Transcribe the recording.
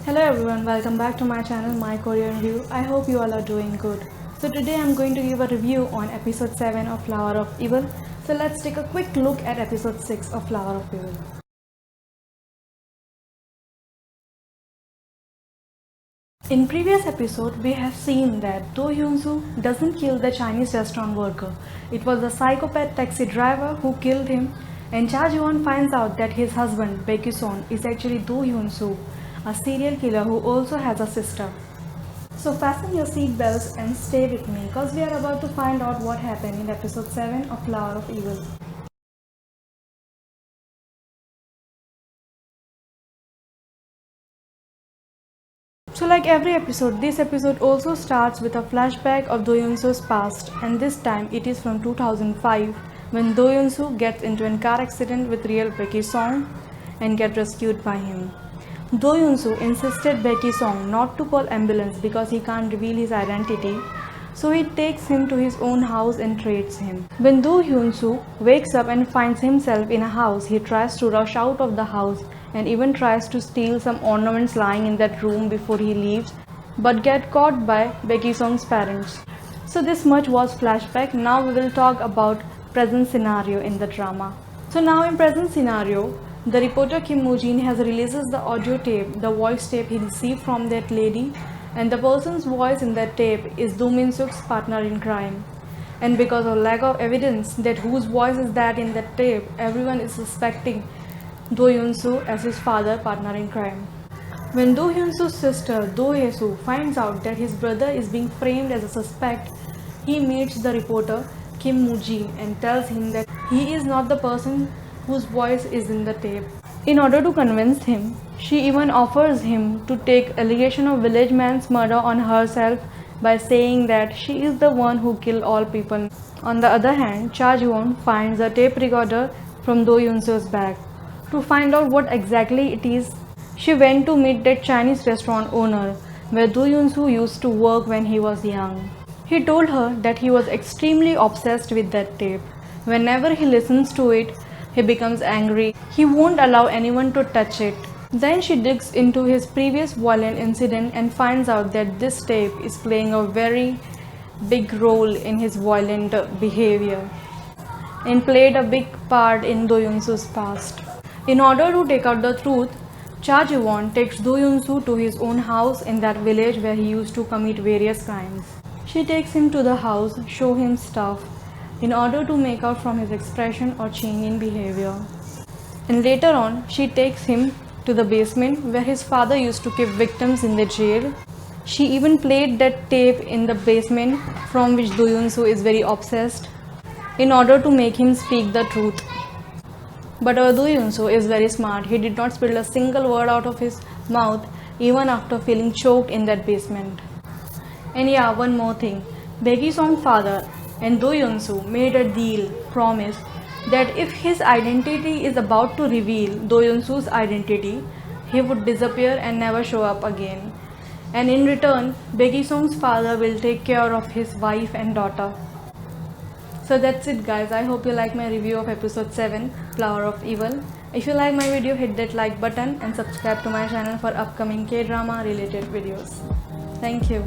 Hello everyone, welcome back to my channel My Korean View. I hope you all are doing good. So today I'm going to give a review on episode 7 of Flower of Evil. So let's take a quick look at episode 6 of Flower of Evil. In previous episode, we have seen that Do Hyun-soo doesn't kill the Chinese restaurant worker. It was the psychopath taxi driver who killed him, and Cha Ji-won finds out that his husband, Baek Kyu-son, is actually Do Hyun-soo, a serial killer who also has a sister. So fasten your seat belts and stay with me because we are about to find out what happened in episode 7 of Flower of Evil. So like every episode, this episode also starts with a flashback of Do Hyun-soo's past, and this time it is from 2005 when Do Hyun-soo gets into a car accident with real Baek Kyu-song and gets rescued by him. Do Hyun-soo insisted Baek Kyu-song not to call ambulance because he can't reveal his identity, so he takes him to his own house and trains him. When Do Hyun-soo wakes up and finds himself in a house, he tries to rush out of the house and even tries to steal some ornaments lying in that room before he leaves, but get caught by Baek Kyu-song's parents. So this much was flashback. Now we will talk about present scenario in the drama. So now in present scenario, the reporter Kim Moo-jin has releases the audio tape, the voice tape he received from that lady, and the person's voice in that tape is Do Min-suk's partner in crime. And because of lack of evidence that whose voice is that in that tape, everyone is suspecting Do Hyun-soo as his father partner in crime. When Do Hyun-soo's sister Do Hye-soo finds out that his brother is being framed as a suspect, he meets the reporter Kim Moo-jin and tells him that he is not the person whose voice is in the tape. In order to convince him, she even offers him to take allegation of village man's murder on herself by saying that she is the one who killed all people. On the other hand, Cha Ji-won finds a tape recorder from Do Hyun-soo's bag. To find out what exactly it is, she went to meet that Chinese restaurant owner where Do Hyun-soo used to work when he was young. He told her that he was extremely obsessed with that tape. Whenever he listens to it, he becomes angry. He won't allow anyone to touch it. Then she digs into his previous violent incident and finds out that this tape is playing a very big role in his violent behavior and played a big part in Do Hyun-soo's past. In order to take out the truth, Cha Ji-won takes Do Hyun-soo to his own house in that village where he used to commit various crimes. She takes him to the house, show him stuff, in order to make out from his expression or change in behavior. And later on, she takes him to the basement where his father used to keep victims in the jail. She even played that tape in the basement from which Do Hyun-soo is very obsessed in order to make him speak the truth. But Do Hyun-soo is very smart. He did not spill a single word out of his mouth even after feeling choked in that basement. And yeah, one more thing. Baek Kyu-song's father and Do Hyun-soo made a deal, promise, that if his identity is about to reveal Do Hyun-soo's identity, he would disappear and never show up again. And in return, Baek Kyu-song's father will take care of his wife and daughter. So that's it guys, I hope you like my review of episode 7, Flower of Evil. If you like my video, hit that like button and subscribe to my channel for upcoming K-drama related videos. Thank you.